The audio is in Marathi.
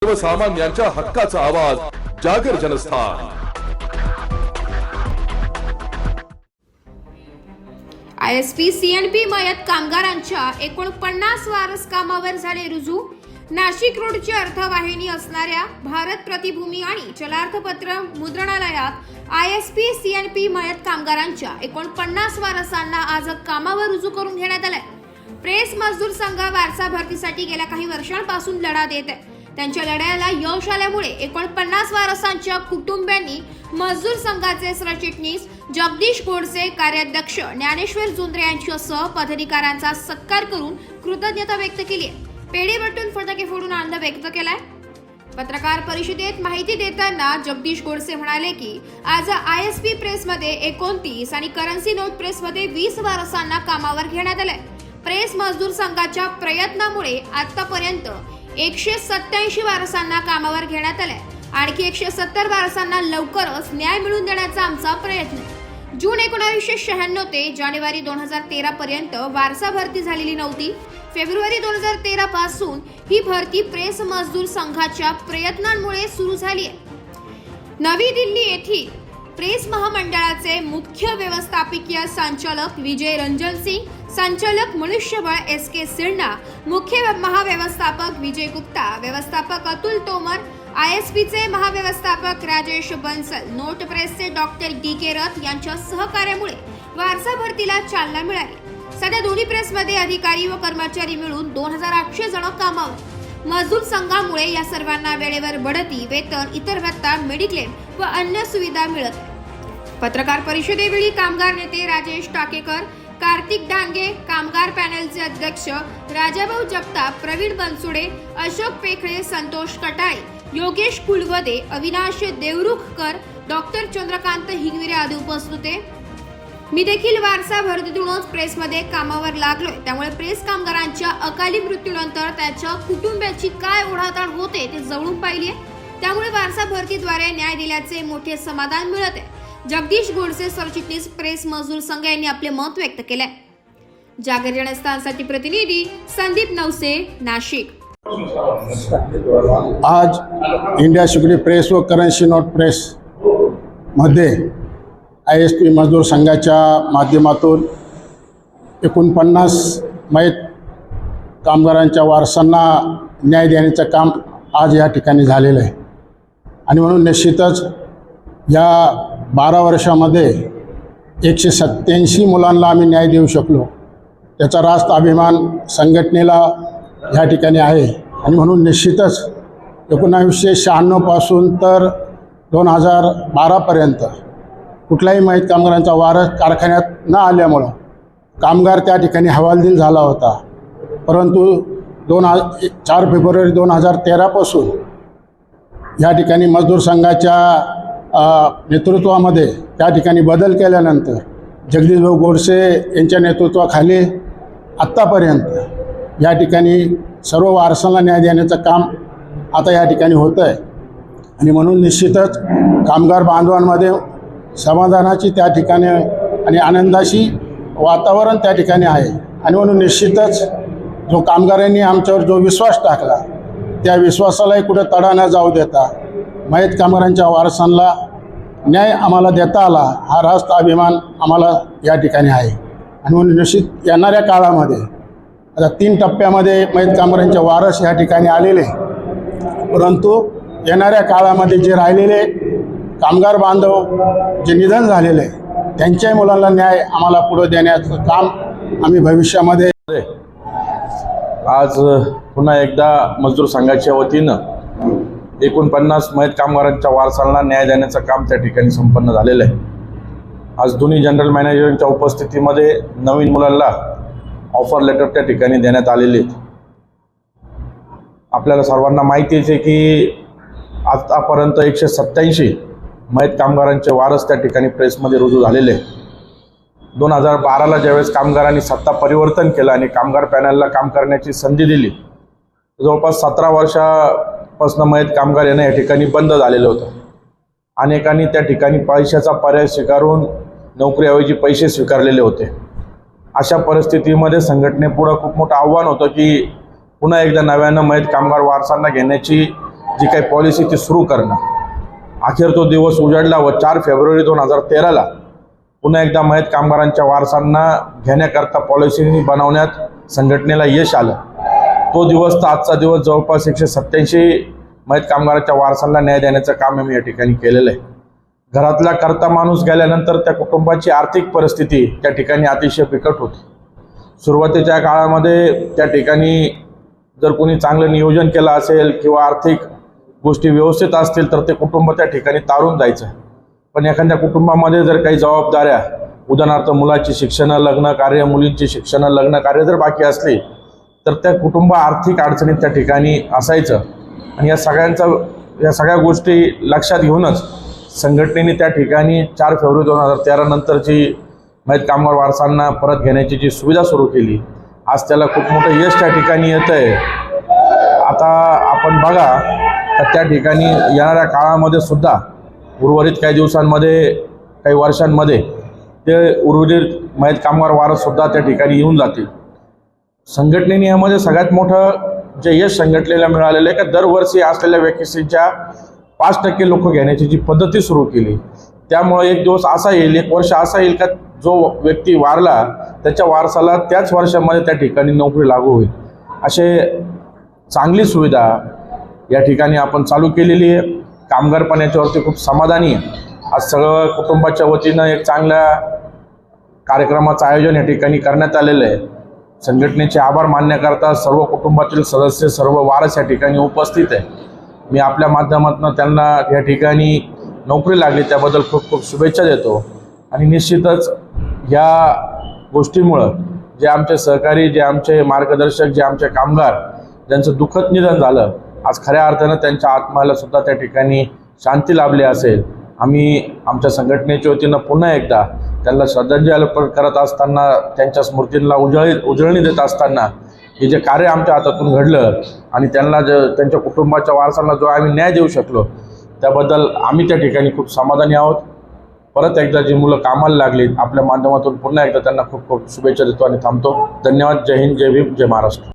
सर्वसामान्यांच्या हक्काचा आवाज जागर जनस्थान। ISP CNP मयत कामगारांच्या 49 वारस कामावर झाले रुजू। नाशिक रोडची अर्थवाहिनी असणाऱ्या भारत प्रतिभूमी आणि चलार्थपत्र मुद्रणालयात ISP CNP मयत कामगारांच्या 49 वारसांना आज कामावर रुजू करून घेण्यात आले। प्रेस मजदूर संघ वारसा भरतीसाठी गेल्या काही वर्षांपासून लढा देत आहे। त्यांच्या लढ्याला यश आल्यामुळे 49 वारसांच्या कुटुंबियांनी मजदूर संघाचे सरचिटणीस जगदीश गोडसे, कार्याध्यक्ष ज्ञानेश्वर जुंद्रे यांच्यासह पदाधिकाऱ्यांचा सत्कार करून कृतज्ञता व्यक्त केली आहे। पेढे वाटून फटाके फोडून आनंद व्यक्त केलाय। पत्रकार परिषदेत माहिती देताना जगदीश गोडसे म्हणाले की आज ISP प्रेसमध्ये 29 आणि करन्सी नोट प्रेसमध्ये 20 वारसांना कामावर घेण्यात आले। प्रेस मजदूर संघाच्या प्रयत्नामुळे आतापर्यंत 187 वारसांना कामावर घेण्यात आले। आणखी 170 वारसांना लवकरच न्याय मिळवून देण्याचा आमचा प्रयत्न आहे। जून 1996 ते जानेवारी 2013 पर्यंत वारसा भरती झालेली नव्हती। फेब्रुवारी 2013 पासून ही भरती प्रेस मजदूर संघाच्या प्रयत्नांमुळे सुरू झाली आहे। नवी दिल्ली येथील प्रेस महामंडळाचे मुख्य व्यवस्थापकीय संचालक विजय रंजन सिंग, संचालक मनुष्यबळ SK सिन्हा, मुख्य महाव्यवस्थापक विजय गुप्ता, व्यवस्थापक अतुल तोमर, ISPचे महाव्यवस्थापक राजेश बन्सल, नोट प्रेसचे डॉक्टर DK रथ यांच्या सहकार्यामुळे वारसा भरतीला चालना मिळाली। सध्या दोन्ही प्रेसमध्ये अधिकारी व कर्मचारी मिळून 2800 जण कामावर। मजदूर संघामुळे या सर्वांना वेळेवर बढती, वेतन, इतर भत्ता, मेडिक्लेम व अन्य सुविधा मिळत आहेत। पत्रकार परिषदेवेळी कामगार नेते राजेश टाकेकर, कार्तिक डांगे, कामगार पॅनलचे अध्यक्ष राजाभाऊ जगताप, प्रवीण बनसुडे, अशोक पेखळे, संतोष कटाळे, योगेश कुलवदे, अविनाश देवरुखकर, डॉक्टर चंद्रकांत हिंगविरे आदी उपस्थित होते। मी देखील वारसा भरतीतूनच प्रेसमध्ये कामावर लागलोय, त्यामुळे प्रेस कामगारांच्या अकाली मृत्यूनंतर त्याच्या कुटुंबाची काय ओढाताण होते ते जवळून पाहिलीये। त्यामुळे वारसा भरतीद्वारे न्याय दिल्याचे मोठे समाधान मिळत आहे। जगदीश गोडसे, सरचिटणीस, प्रेस मजदूर संघ यांनी आपले मत व्यक्त केले। जागर जनस्थानसाठी प्रतिनिधी संदीप नवसे, नाशिक। आज इंडिया सिक्युरिटी प्रेस व करन्सी नोट प्रेस मध्ये ISP मजदूर संघाच्या माध्यमातून 49 मयत कामगारांच्या वारसांना न्याय देण्याचं काम आज या ठिकाणी झालेलं आहे। आणि म्हणून निश्चितच या 12 वर्षामध्ये 187 मुलांना आम्ही न्याय देऊ शकलो, त्याचा रास्त अभिमान संघटनेला या ठिकाणी आहे। आणि म्हणून निश्चितच 1996 पासून तर 2012पर्यंत कुठल्याही मयत कामगारांचा वारस कारखान्यात न आल्यामुळं कामगार त्या ठिकाणी हवालदिल झाला होता। परंतु 4 फेब्रुवारी 2013 पासून या ठिकाणी मजदूर संघाच्या नेतृत्वामध्ये त्या ठिकाणी बदल केल्यानंतर जगदीशभाऊ गोडसे यांच्या नेतृत्वाखाली आत्तापर्यंत या ठिकाणी सर्व वारसांना न्याय देण्याचं काम आता या ठिकाणी होतं आहे। आणि म्हणून निश्चितच कामगार बांधवांमध्ये समाधानाची त्या ठिकाणी आणि आनंदाची वातावरण त्या ठिकाणी आहे। आणि म्हणून निश्चितच जो कामगारांनी आमच्यावर जो विश्वास टाकला त्या विश्वासालाही कुठं तडा न जाऊ देता मयत कामगारांच्या वारसांना न्याय आम्हाला देता आला, हा रास्त अभिमान आम्हाला या ठिकाणी आहे। आणि म्हणून निश्चित येणाऱ्या काळामध्ये आता 3 टप्प्यामध्ये मयत कामगारांचे वारस या ठिकाणी आलेले, परंतु येणाऱ्या काळामध्ये जे राहिलेले कामगार बांधव जे निधन झालेले त्यांच्याही मुलांना न्याय आम्हाला पुढे देण्याचं काम आम्ही भविष्यामध्ये। आज पुन्हा एकदा मजदूर संघाच्या वतीनं 49 मयत कामगारांच्या वारसांना न्याय देण्याचं काम त्या ठिकाणी संपन्न झालेलं आहे। आज दोन्ही जनरल मॅनेजरांच्या उपस्थितीमध्ये नवीन मुलांना ऑफर लेटर त्या ठिकाणी देण्यात आलेले आहेत। आपल्याला सर्वांना माहितीच आहे की आतापर्यंत 187 मयत कामगारांचे वारस त्या ठिकाणी प्रेसमध्ये रुजू झालेले आहे। 2012ला ज्यावेळेस कामगारांनी सत्ता परिवर्तन केलं आणि कामगार पॅनलला काम करण्याची संधी दिली, जवळपास 17 वर्षापासून मयत कामगार येणं या ठिकाणी बंद झालेलं होतं। अनेकांनी त्या ठिकाणी पैशाचा पर्याय स्वीकारून नोकरीऐवजी पैसे स्वीकारलेले होते। अशा परिस्थितीमध्ये संघटनेपुढं खूप मोठं आव्हान होतं की पुन्हा एकदा नव्यानं मयत कामगार वारसांना घेण्याची जी काही पॉलिसी ती सुरू करणं. अखेर तो दिवस उजाडला व 4 फेब्रुवारी 2013ला पुन्हा एकदा मयत कामगारांच्या वारसांना घेण्याकरता पॉलिसी बनवण्यात संघटनेला यश आलं. तो दिवस तर आजचा दिवस जवळपास 187 मयत कामगारांच्या वारसांना न्याय देण्याचं काम आम्ही या ठिकाणी केलेलं आहे. घरातला करता माणूस गेल्यानंतर त्या कुटुंबाची आर्थिक परिस्थिती त्या ठिकाणी अतिशय बिकट होती. सुरुवातीच्या काळामध्ये त्या ठिकाणी जर कोणी चांगलं नियोजन केलं असेल किंवा आर्थिक गोष्टी व्यवस्थित असतील तर ते कुटुंब त्या ठिकाणी तारून जायचं. पण एखाद्या कुटुंबामध्ये जर काही जबाबदाऱ्या, उदाहरणार्थ मुलाची शिक्षणं, लग्न कार्य, मुलींची शिक्षणं, लग्न कार्य जर बाकी असली तर त्या कुटुंब आर्थिक अडचणीत त्या ठिकाणी असायचं. आणि या सगळ्या गोष्टी लक्षात घेऊनच संघटनेने त्या ठिकाणी 4 फेब्रुवारी 2013 नंतरची मयत कामगार वारसांना परत घेण्याची जी सुविधा सुरू केली, आज त्याला खूप मोठं यश त्या ठिकाणी येतं आहे. आता आपण बघा तर त्या ठिकाणी येणाऱ्या काळामध्ये सुद्धा उर्वरित काही दिवसांमध्ये, काही वर्षांमध्ये ते उर्वरित मयत कामगार वारससुद्धा त्या ठिकाणी येऊन जातील. संघटनेने यामध्ये सगळ्यात मोठं जे यश संघटनेला मिळालेलं आहे का दरवर्षी असलेल्या वॅकेन्सीच्या 5% लोक घेण्याची जी पद्धती सुरू केली, त्यामुळे एक दिवस असा येईल, एक वर्ष असा येईल का जो व्यक्ती वारला त्याच्या वारसाला त्याच वर्षामध्ये त्या ठिकाणी नोकरी लागू होईल. असे चांगली सुविधा या ठिकाणी आपण चालू केलेली आहे. कामगार पण याच्यावरती खूप समाधानी आहे. आज सगळं कुटुंबाच्या वतीनं एक चांगल्या कार्यक्रमाचं आयोजन या ठिकाणी करण्यात आलेलं आहे. संघटनेचे आभार मानण्याकरता सर्व कुटुंबातील सदस्य, सर्व वारस या ठिकाणी उपस्थित आहे. मी आपल्या माध्यमातून त्यांना या ठिकाणी नोकरी लागली त्याबद्दल खूप खूप शुभेच्छा देतो. आणि निश्चितच या गोष्टीमुळं जे आमचे सहकारी, जे आमचे मार्गदर्शक, जे आमचे कामगार ज्यांचं दुःखद निधन झालं, आज खऱ्या अर्थानं त्यांच्या आत्म्याला सुद्धा त्या ठिकाणी शांती लाभली असेल. आम्ही आमच्या संघटनेच्या वतीनं पुन्हा एकदा त्यांना श्रद्धांजली अर्पण करत असताना, त्यांच्या स्मृतींना उजळणी देत असताना हे जे कार्य आमच्या हातातून घडलं आणि त्यांना त्यांच्या कुटुंबाच्या वारसांना जो आम्ही न्याय देऊ शकलो त्याबद्दल आम्ही त्या ठिकाणी खूप समाधानी आहोत. परत एकदा जी मुलं कामाला लागली, आपल्या माध्यमातून पुन्हा एकदा त्यांना खूप खूप शुभेच्छा देतो आणि थांबतो. धन्यवाद. जय हिंद, जय भीम, जय महाराष्ट्र.